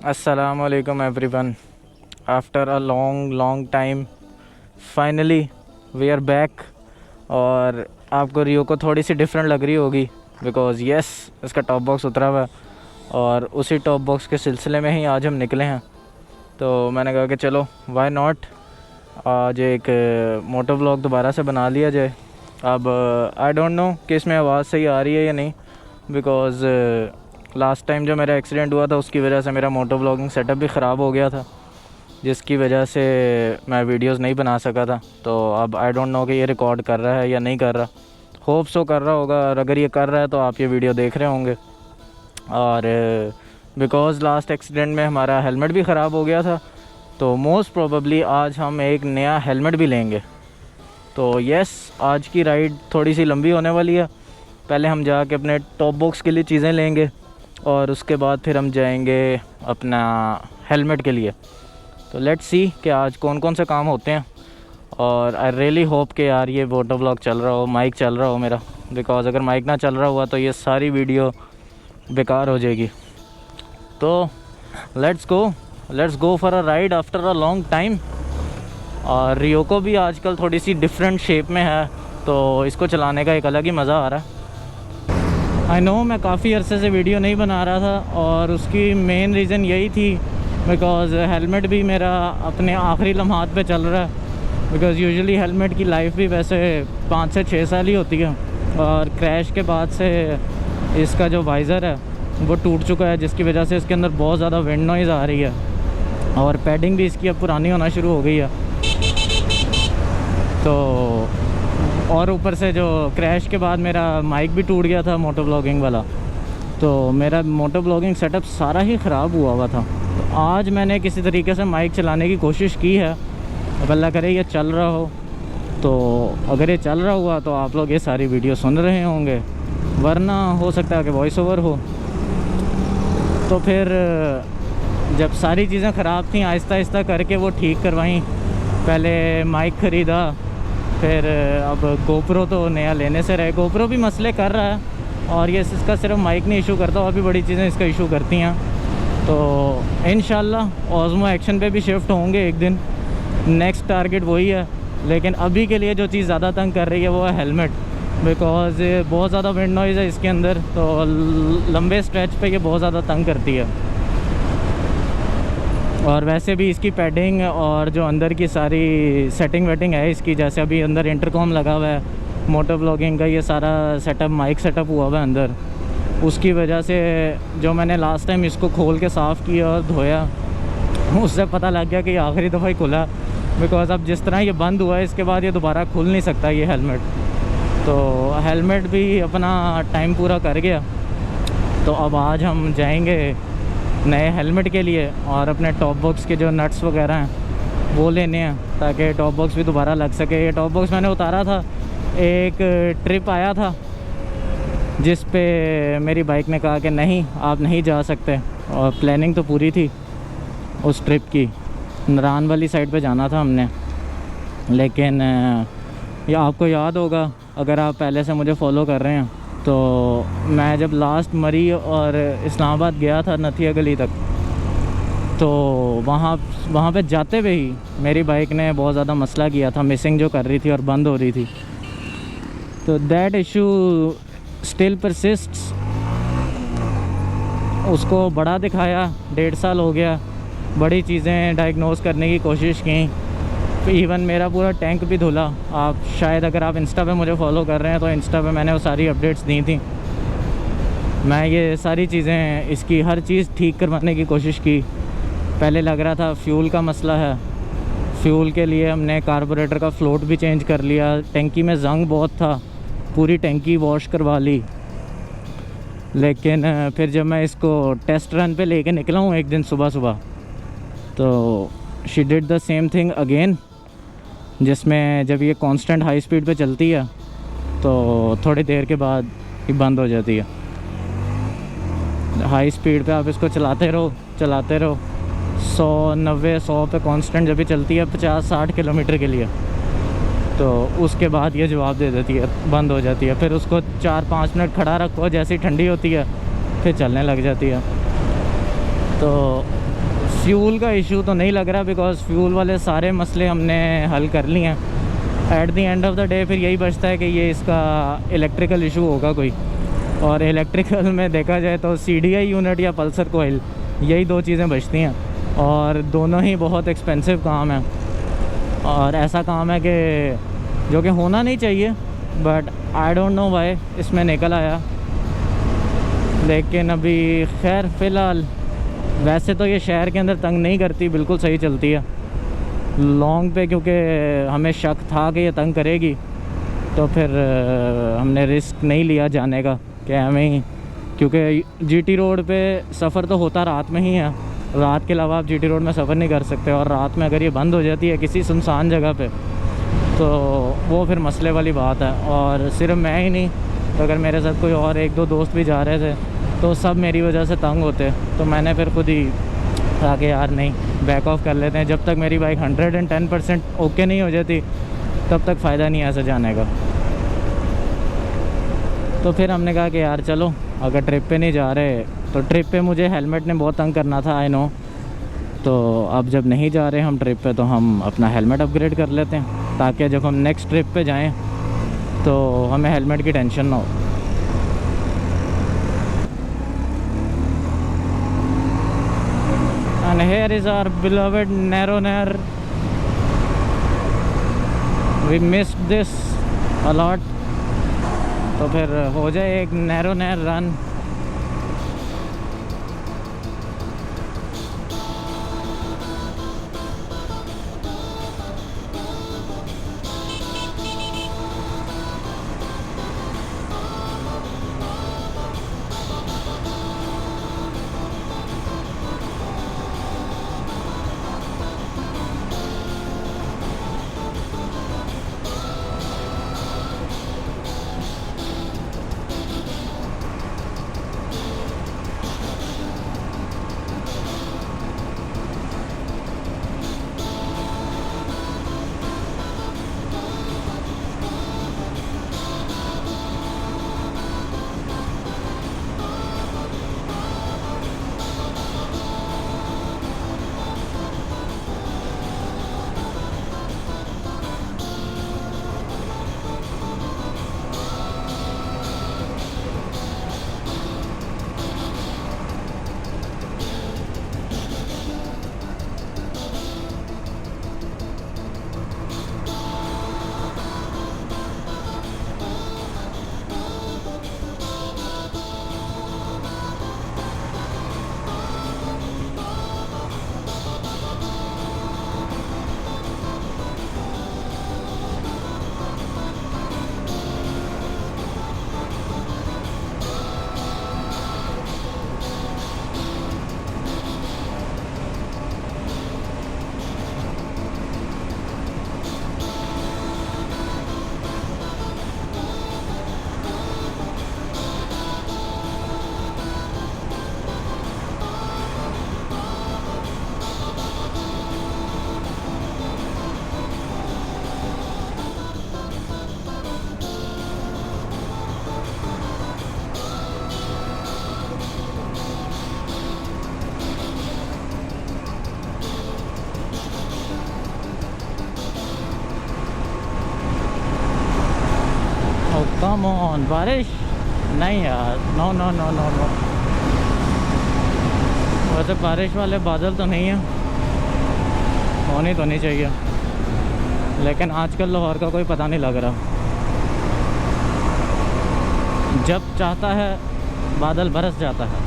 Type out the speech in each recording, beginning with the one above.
Assalamualaikum everyone. After a long time, finally we are back. और आपको रियो को थोड़ी सी डिफरेंट लग रही होगी बिकॉज़ यस इसका टॉप बॉक्स उतरा हुआ है और उसी टॉप बॉक्स के सिलसिले में ही आज हम निकले हैं। तो मैंने कहा कि चलो वाई नॉट आज एक मोटो व्लॉग दोबारा से बना लिया जाए। अब आई डोंट नो कि इसमें आवाज़ सही आ रही है या नहीं बिकॉज़ लास्ट टाइम जो मेरा एक्सीडेंट हुआ था उसकी वजह से मेरा मोटो व्लॉगिंग सेटअप भी ख़राब हो गया था, जिसकी वजह से मैं वीडियोस नहीं बना सका था। तो अब आई डोंट नो कि ये रिकॉर्ड कर रहा है या नहीं कर रहा। होप सो कर रहा होगा, और अगर ये कर रहा है तो आप ये वीडियो देख रहे होंगे। और बिकॉज़ लास्ट एक्सीडेंट में हमारा हेलमेट भी ख़राब हो गया था, तो मोस्ट प्रोबेबली आज हम एक नया हेलमेट भी लेंगे। तो यस आज की राइड थोड़ी सी लंबी होने वाली है। पहले हम जाके अपने टॉप बॉक्स के लिए चीज़ें लेंगे और उसके बाद फिर हम जाएंगे अपना हेलमेट के लिए। तो लेट्स सी कि आज कौन कौन से काम होते हैं। और आई रियली होप कि यार ये मोटो व्लॉग चल रहा हो, माइक चल रहा हो मेरा, बिकॉज़ अगर माइक ना चल रहा हुआ तो ये सारी वीडियो बेकार हो जाएगी। तो let's go for a ride after a long time. और रियो को भी आजकल थोड़ी सी डिफरेंट शेप में है, तो इसको चलाने का एक अलग ही मज़ा आ रहा है। आई नो मैं काफ़ी अरसे से वीडियो नहीं बना रहा था और उसकी मेन रीज़न यही थी बिकॉज़ हेलमेट भी मेरा अपने आखिरी लम्हात पे चल रहा है। बिकॉज़ यूजुअली हेलमेट की लाइफ भी वैसे 5 से 6 साल ही होती है, और क्रैश के बाद से इसका जो वाइज़र है वो टूट चुका है, जिसकी वजह से इसके अंदर बहुत ज़्यादा विंड नॉइज़ आ रही है और पैडिंग भी इसकी अब पुरानी होना शुरू हो गई है। तो और ऊपर से जो क्रैश के बाद मेरा माइक भी टूट गया था मोटो व्लॉगिंग वाला, तो मेरा मोटो व्लॉगिंग सेटअप सारा ही ख़राब हुआ था। तो आज मैंने किसी तरीके से माइक चलाने की कोशिश की है। अब अल्लाह करे ये चल रहा हो, तो अगर ये चल रहा हुआ तो आप लोग ये सारी वीडियो सुन रहे होंगे, वरना हो सकता है कि वॉइस ओवर हो। तो फिर जब सारी चीज़ें ख़राब थी आहिस्ता आहिस्ता करके वो ठीक करवाई। पहले माइक ख़रीदा, फिर अब गोप्रो तो नया लेने से रहे। गोप्रो भी मसले कर रहा है और ये इसका सिर्फ माइक नहीं इशू करता, और भी बड़ी चीज़ें इसका इशू करती हैं। तो इंशाल्लाह ऑज़मो एक्शन पे भी शिफ्ट होंगे एक दिन। नेक्स्ट टारगेट वही है, लेकिन अभी के लिए जो चीज़ ज़्यादा तंग कर रही है वो है हेलमेट, बिकॉज़ बहुत ज़्यादा विंड नॉइज़ है इसके अंदर, तो लंबे स्ट्रेच पे ये बहुत ज़्यादा तंग करती है। और वैसे भी इसकी पैडिंग और जो अंदर की सारी सेटिंग वेटिंग है इसकी, जैसे अभी अंदर इंटरकॉम लगा हुआ है मोटो व्लॉगिंग का, ये सारा सेटअप माइक सेटअप हुआ हुआ है अंदर, उसकी वजह से जो मैंने लास्ट टाइम इसको खोल के साफ़ किया और धोया, उससे पता लग गया कि ये आखिरी दफ़ा ही खुला। बिकॉज़ अब जिस तरह ये बंद हुआ है इसके बाद ये दोबारा खुल नहीं सकता ये हेलमेट। तो हेलमेट भी अपना टाइम पूरा कर गया। तो अब आज हम जाएंगे नए हेलमेट के लिए और अपने टॉप बॉक्स के जो नट्स वगैरह हैं वो लेने हैं, ताकि टॉप बॉक्स भी दोबारा लग सके। ये टॉप बॉक्स मैंने उतारा था, एक ट्रिप आया था जिस पे मेरी बाइक ने कहा कि नहीं आप नहीं जा सकते, और प्लानिंग तो पूरी थी उस ट्रिप की, नरान वाली साइड पे जाना था हमने। लेकिन ये आपको याद होगा अगर आप पहले से मुझे फॉलो कर रहे हैं, तो मैं जब लास्ट मरी और इस्लामाबाद गया था नथिया गली तक, तो वहाँ पे जाते हुए ही मेरी बाइक ने बहुत ज़्यादा मसला किया था, मिसिंग जो कर रही थी और बंद हो रही थी। तो दैट इशू स्टिल परसिस्ट्स। उसको बड़ा दिखाया, 1.5 साल हो गया, बड़ी चीज़ें डायग्नोस करने की कोशिश की, इवन मेरा पूरा टैंक भी धुला। आप शायद अगर आप इंस्टा पे मुझे फॉलो कर रहे हैं तो इंस्टा पे मैंने वो सारी अपडेट्स दी थी। मैं ये सारी चीज़ें इसकी हर चीज़ ठीक करवाने की कोशिश की। पहले लग रहा था फ्यूल का मसला है, फ्यूल के लिए हमने कार्बोरेटर का फ्लोट भी चेंज कर लिया। टैंकी में जंग बहुत था, पूरी टैंकी वॉश करवा ली। लेकिन फिर जब मैं इसको टेस्ट रन पे लेके निकला हूँ एक दिन सुबह, तो she did the same thing again, जिसमें जब ये कांस्टेंट हाई स्पीड पे चलती है तो थोड़ी देर के बाद ये बंद हो जाती है। हाई स्पीड पे आप इसको चलाते रहो 100-90-100 पे कांस्टेंट जब भी चलती है 50-60 किलोमीटर के लिए, तो उसके बाद ये जवाब दे देती है, बंद हो जाती है। फिर उसको 4-5 मिनट खड़ा रखो, जैसी ठंडी होती है फिर चलने लग जाती है। तो फ्यूल का इशू तो नहीं लग रहा, बिकॉज़ फ्यूल वाले सारे मसले हमने हल कर लिए हैं। At the end of the day फिर यही बचता है कि ये इसका इलेक्ट्रिकल इशू होगा कोई, और इलेक्ट्रिकल में देखा जाए तो CDI यूनिट या पल्सर कोयल, यही दो चीज़ें बचती हैं, और दोनों ही बहुत एक्सपेंसिव काम है। और ऐसा काम है कि जो कि होना नहीं चाहिए, but I don't know why इसमें निकल आया। लेकिन अभी खैर फ़िलहाल वैसे तो ये शहर के अंदर तंग नहीं करती, बिल्कुल सही चलती है। लॉन्ग पे क्योंकि हमें शक था कि ये तंग करेगी, तो फिर हमने रिस्क नहीं लिया जाने का कि हमें ही, क्योंकि GT रोड पे सफ़र तो होता रात में ही है। रात के अलावा आप GT रोड में सफ़र नहीं कर सकते, और रात में अगर ये बंद हो जाती है किसी सुनसान जगह पे, तो वो फिर मसले वाली बात है। और सिर्फ मैं ही नहीं, तो अगर मेरे साथ कोई और एक दो दोस्त भी जा रहे थे तो सब मेरी वजह से तंग होते। तो मैंने फिर खुद ही कहा कि यार नहीं, बैक ऑफ कर लेते हैं। जब तक मेरी बाइक 110% ओके नहीं हो जाती तब तक फ़ायदा नहीं है ऐसे जाने का। तो फिर हमने कहा कि यार चलो, अगर ट्रिप पे नहीं जा रहे तो ट्रिप पे मुझे हेलमेट ने बहुत तंग करना था, आई नो। तो अब जब नहीं जा रहे हम ट्रिप पे, तो हम अपना हेलमेट अपग्रेड कर लेते हैं, ताकि जब हम नेक्स्ट ट्रिप पे जाएं तो हमें हेलमेट की टेंशन ना हो। And here is our beloved narrow nair. We missed this a lot. तो फिर हो जाए एक नैरो नैर रन। कम ऑन, बारिश नहीं यार, no no no no no. वैसे बारिश वाले बादल तो नहीं है, होनी तो नहीं चाहिए, लेकिन आजकल लाहौर का कोई पता नहीं लग रहा। जब चाहता है बादल बरस जाता है।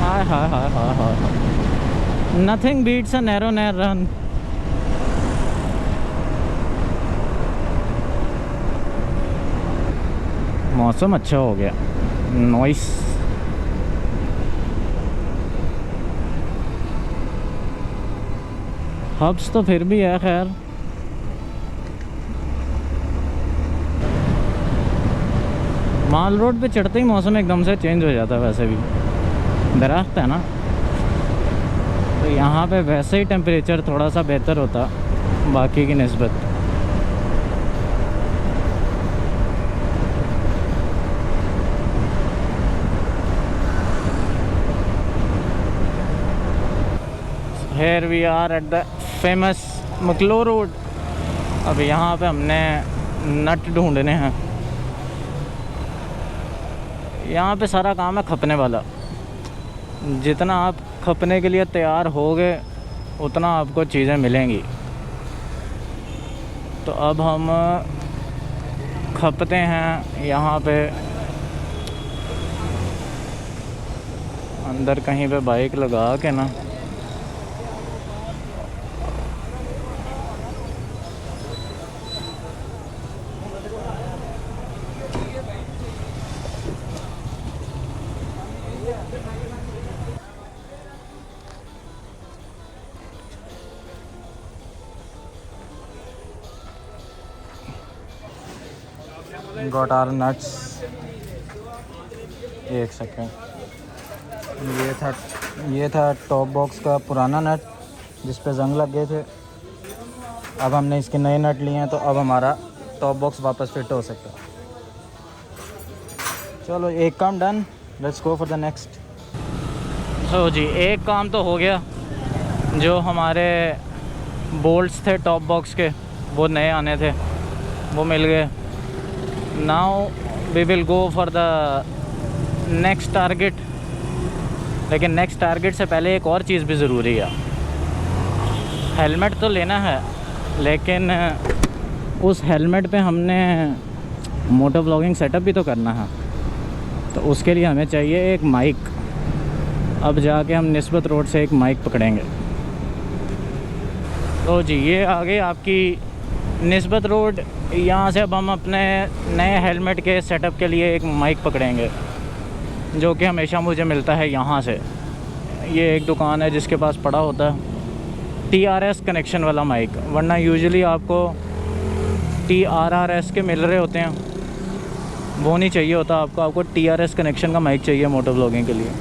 Hi. Nothing beats a narrow run. मौसम अच्छा हो गया, नॉइस। हब्स तो फिर भी है खैर। माल रोड पे चढ़ते ही मौसम एकदम से चेंज हो जाता है। वैसे भी दरख्त है ना, तो यहाँ पे वैसे ही टेम्परेचर थोड़ा सा बेहतर होता बाकी की निस्बत। Here we are at the famous McLeod road. अब यहाँ पे हमने नट ढूंढने हैं। यहाँ पे सारा काम है खपने वाला। जितना आप खपने के लिए तैयार होगे उतना आपको चीज़ें मिलेंगी। तो अब हम खपते हैं यहाँ पे। अंदर कहीं पे बाइक लगा के ना, गॉट आर नट्स। एक सेकेंड, ये था टॉप बॉक्स का पुराना नट जिस पे जंग लग गए थे। अब हमने इसके नए नट लिए हैं, तो अब हमारा टॉप बॉक्स वापस फिट हो सकता है। चलो एक काम done, let's go for the next. तो जी एक काम तो हो गया। जो हमारे बोल्ट्स थे टॉप बॉक्स के वो नए आने थे, वो मिल गए। Now we will go for the next target. लेकिन नेक्स्ट टारगेट से पहले एक और चीज़ भी ज़रूरी है। हेलमेट तो लेना है, लेकिन उस हेलमेट पे हमने मोटो व्लॉगिंग सेटअप भी तो करना है। तो उसके लिए हमें चाहिए एक माइक। अब जाके हम निस्बत रोड से एक माइक पकड़ेंगे। तो जी ये आ गई आपकी निस्बत रोड। यहाँ से अब हम अपने नए हेलमेट के सेटअप के लिए एक माइक पकड़ेंगे, जो कि हमेशा मुझे मिलता है यहाँ से। ये एक दुकान है जिसके पास पड़ा होता है TRS कनेक्शन वाला माइक, वरना यूजुअली आपको TRRS के मिल रहे होते हैं, वो नहीं चाहिए होता आपको। आपको TRS कनेक्शन का माइक चाहिए मोटो व्लॉगिंग के लिए।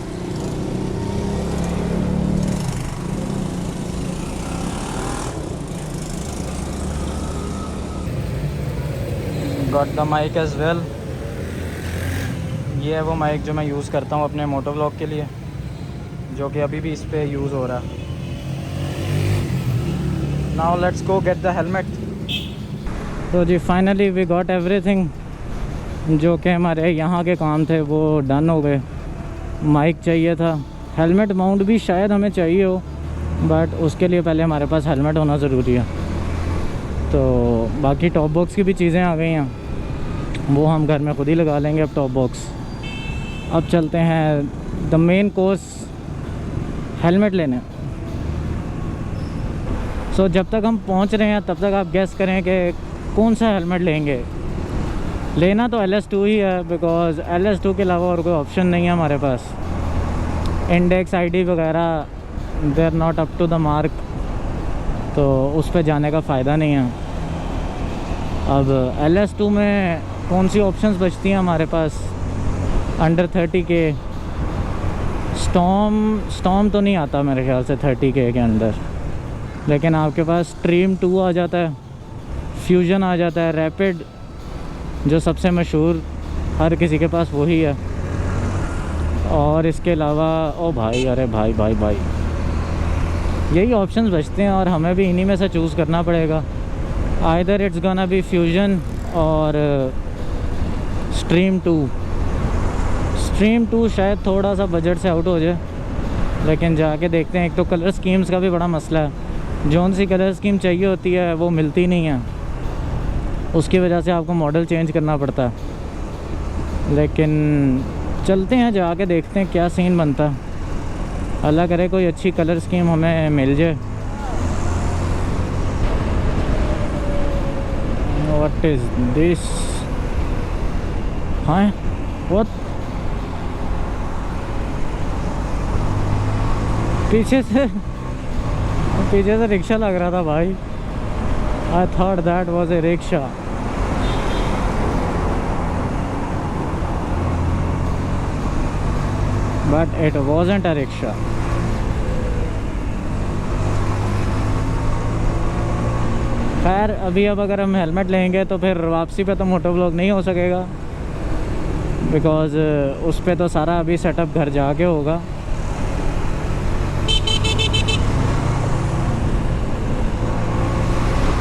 Got the mic as well. ये है वो माइक जो मैं यूज़ करता हूँ अपने मोटो व्लॉग के लिए, जो कि अभी भी इस पे यूज़ हो रहा है। Now let's go get the helmet. तो जी फाइनली वी गॉट एवरीथिंग। जो कि हमारे यहाँ के काम थे वो डन हो गए। माइक चाहिए था, हेलमेट माउंट भी शायद हमें चाहिए हो, बट उसके लिए पहले हमारे पास हेलमेट होना ज़रूरी है। तो बाकी टॉप बॉक्स की भी चीज़ें आ गई हैं, वो हम घर में खुद ही लगा लेंगे। अब टॉप बॉक्स, अब चलते हैं द मेन कोर्स, हेलमेट लेने। सो जब तक हम पहुंच रहे हैं तब तक आप गेस करें कि कौन सा हेलमेट लेंगे। लेना तो LS2 ही है, बिकॉज़ LS2 के अलावा और कोई ऑप्शन नहीं है हमारे पास। इंडेक्स ID वगैरह they are not up to the mark, तो उस पर जाने का फ़ायदा नहीं है। अब LS2 में कौन सी ऑप्शंस बचती हैं हमारे पास? अंडर 30K स्टॉर्म तो नहीं आता मेरे ख्याल से 30K के अंदर, लेकिन आपके पास स्ट्रीम 2 आ जाता है, फ्यूजन आ जाता है, रैपिड जो सबसे मशहूर हर किसी के पास वही है। और इसके अलावा ओ भाई, अरे भाई भाई भाई, यही ऑप्शंस बचते हैं और हमें भी इन्हीं में से चूज़ करना पड़ेगा। Either it's gonna be fusion और स्ट्रीम 2। स्ट्रीम 2 शायद थोड़ा सा बजट से आउट हो जाए, लेकिन जाके देखते हैं। एक तो कलर स्कीम्स का भी बड़ा मसला है, जौन सी कलर स्कीम चाहिए होती है वो मिलती नहीं है, उसकी वजह से आपको मॉडल चेंज करना पड़ता है। लेकिन चलते हैं, जाके देखते हैं क्या सीन बनता है। अल्लाह करे कोई अच्छी कलर स्कीम हमें मिल जाए। What is this? हाँ बहुत पीछे से रिक्शा लग रहा था भाई। I thought that was a rickshaw. But it wasn't a rickshaw. खैर अभी अब अगर हम हेलमेट लेंगे तो फिर वापसी पे तो मोटो व्लॉग नहीं हो सकेगा, बिकॉज़ उस पे तो सारा अभी सेटअप घर जाके होगा।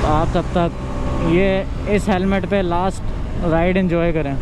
तो आप तब तक ये इस हेलमेट पे लास्ट राइड एंजॉय करें।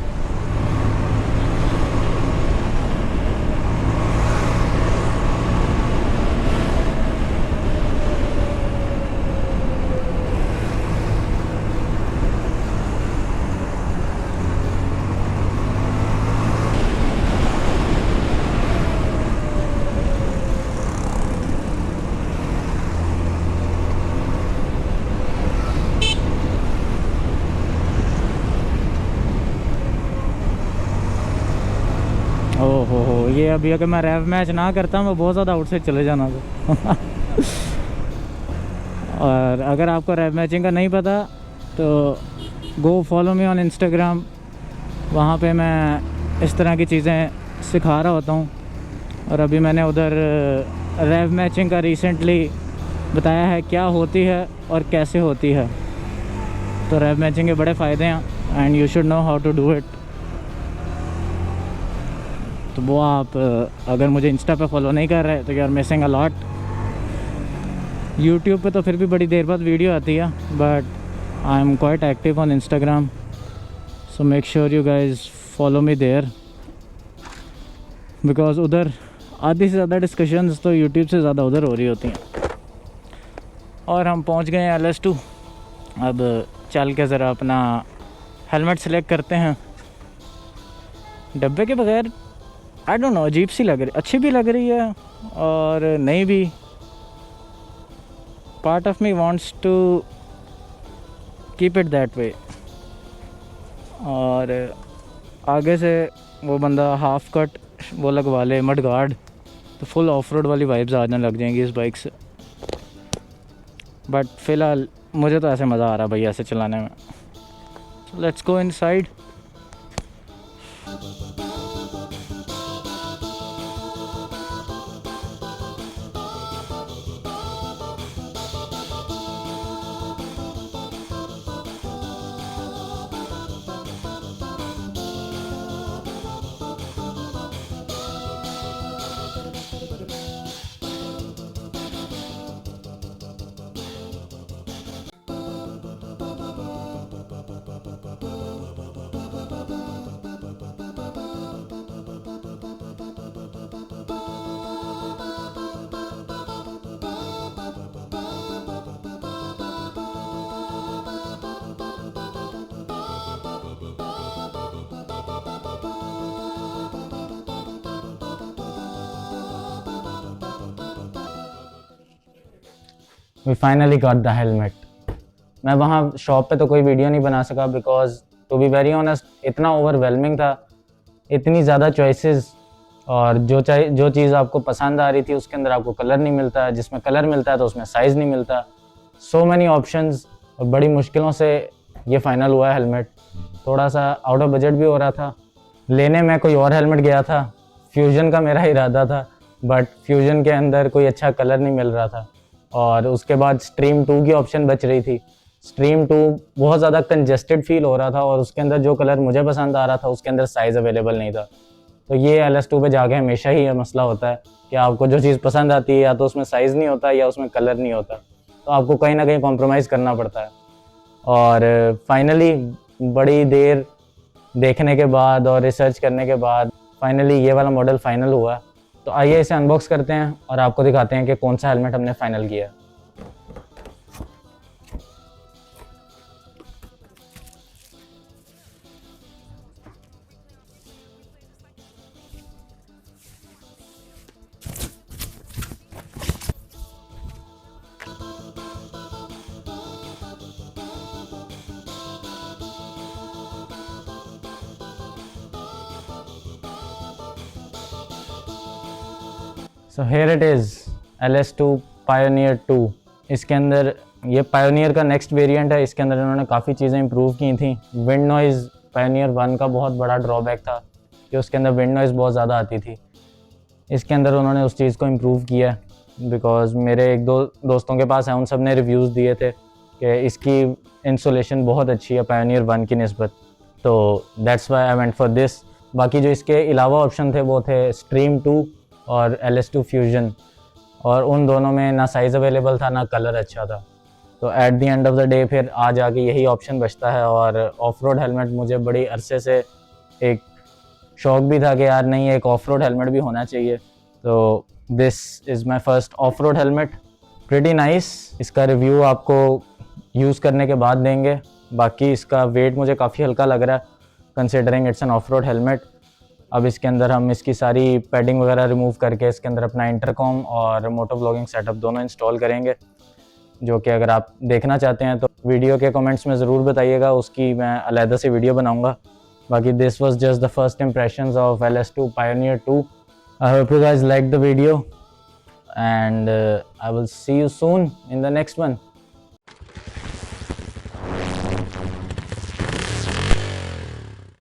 ओहो ये अभी अगर मैं रैव मैच ना करता मैं बहुत ज़्यादा आउटसाइड चले जाना था। और अगर आपको रैव मैचिंग का नहीं पता तो go follow me on Instagram. वहाँ पे मैं इस तरह की चीज़ें सिखा रहा होता हूँ। और अभी मैंने उधर रैव मैचिंग का रिसेंटली बताया है क्या होती है और कैसे होती है। तो रैव मैचिंग के बड़े फ़ायदे हैं and you should know how to do it. तो वो आप अगर मुझे इंस्टा पे फॉलो नहीं कर रहे तो you are missing a lot. YouTube पे तो फिर भी बड़ी देर बाद वीडियो आती है, but I am quite active on Instagram, so make sure you guys follow me there, because उधर आधी से ज़्यादा डिस्कशंस तो यूट्यूब से ज़्यादा उधर हो रही होती हैं। और हम पहुंच गए हैं LS2। अब चल के ज़रा अपना हेलमेट सेलेक्ट करते हैं। डब्बे के बगैर आई डोंट नो अजीब सी लग रही, अच्छी भी लग रही है और नहीं भी। Part of me wants to keep it that way. और आगे से वो बंदा हाफ कट वो लगवा ले मड गार्ड, तो फुल ऑफ रोड वाली वाइब्स आने लग जाएंगी इस बाइक से। बट फ़िलहाल मुझे तो ऐसे मज़ा आ रहा भाई ऐसे चलाने में। Let's go inside. We finally got the helmet. मैं वहाँ शॉप पे तो कोई वीडियो नहीं बना सका because to be very honest इतना ओवरवेलमिंग था, इतनी ज़्यादा चॉइसेस, और जो चीज़ आपको पसंद आ रही थी उसके अंदर आपको कलर नहीं मिलता, जिसमें कलर मिलता है तो उसमें साइज़ नहीं मिलता। सो मैनी ऑप्शंस, और बड़ी मुश्किलों से ये फ़ाइनल हुआ है हेलमेट। थोड़ा सा आउट ऑफ बजट भी हो रहा था। लेने में कोई और हेलमेट गया था, फ्यूजन का मेरा इरादा था, बट फ्यूजन के अंदर कोई अच्छा कलर नहीं मिल रहा था। और उसके बाद स्ट्रीम 2 की ऑप्शन बच रही थी। स्ट्रीम 2 बहुत ज़्यादा कंजेस्टेड फील हो रहा था और उसके अंदर जो कलर मुझे पसंद आ रहा था उसके अंदर साइज़ अवेलेबल नहीं था। तो ये LS2 पे जाके हमेशा ही ये मसला होता है कि आपको जो चीज़ पसंद आती है या तो उसमें साइज़ नहीं होता या उसमें कलर नहीं होता, तो आपको कहीं ना कहीं कॉम्प्रोमाइज़ करना पड़ता है। और फाइनली बड़ी देर देखने के बाद और रिसर्च करने के बाद फाइनली ये वाला मॉडल फाइनल हुआ। तो आइए इसे अनबॉक्स करते हैं और आपको दिखाते हैं कि कौन सा हेलमेट हमने फाइनल किया है। So here it is LS2 Pioneer 2। इसके अंदर ये Pioneer का नेक्स्ट वेरिएंट है। इसके अंदर इन्होंने काफ़ी चीज़ें इंप्रूव की थी। विंड नॉइज़ Pioneer 1 का बहुत बड़ा ड्रॉबैक था कि उसके अंदर विंड नॉइज़ बहुत ज़्यादा आती थी। इसके अंदर उन्होंने उस चीज़ को इम्प्रूव किया बिकॉज़ मेरे एक दो दोस्तों के पास है, उन सब ने रिव्यूज़ दिए थे कि इसकी इंसुलेशन बहुत अच्छी है Pioneer 1 की निस्बत। तो that's why I went for this. बाकी जो इसके अलावा ऑप्शन थे वो थे Stream 2 और LS2 Fusion, और उन दोनों में ना साइज़ अवेलेबल था ना कलर अच्छा था। तो at the end of the day फिर आज आके यही ऑप्शन बचता है। और ऑफ रोड हेलमेट मुझे बड़ी अरसे से एक शौक भी था कि यार नहीं, एक ऑफ रोड हेलमेट भी होना चाहिए। तो this is my first of road helmet, pretty nice. इसका रिव्यू आपको यूज़ करने के बाद देंगे। बाकी इसका वेट मुझे काफ़ी हल्का लग रहा है considering it's an of road helmet. अब इसके अंदर हम इसकी सारी पैडिंग वगैरह रिमूव करके इसके अंदर अपना इंटरकॉम और मोटो व्लॉगिंग सेटअप दोनों इंस्टॉल करेंगे, जो कि अगर आप देखना चाहते हैं तो वीडियो के कमेंट्स में ज़रूर बताइएगा, उसकी मैं अलहदा से वीडियो बनाऊंगा। बाकी this was just the first impressions of LS2 Pioneer 2. I hope you guys liked the video and I will see you soon in the next one.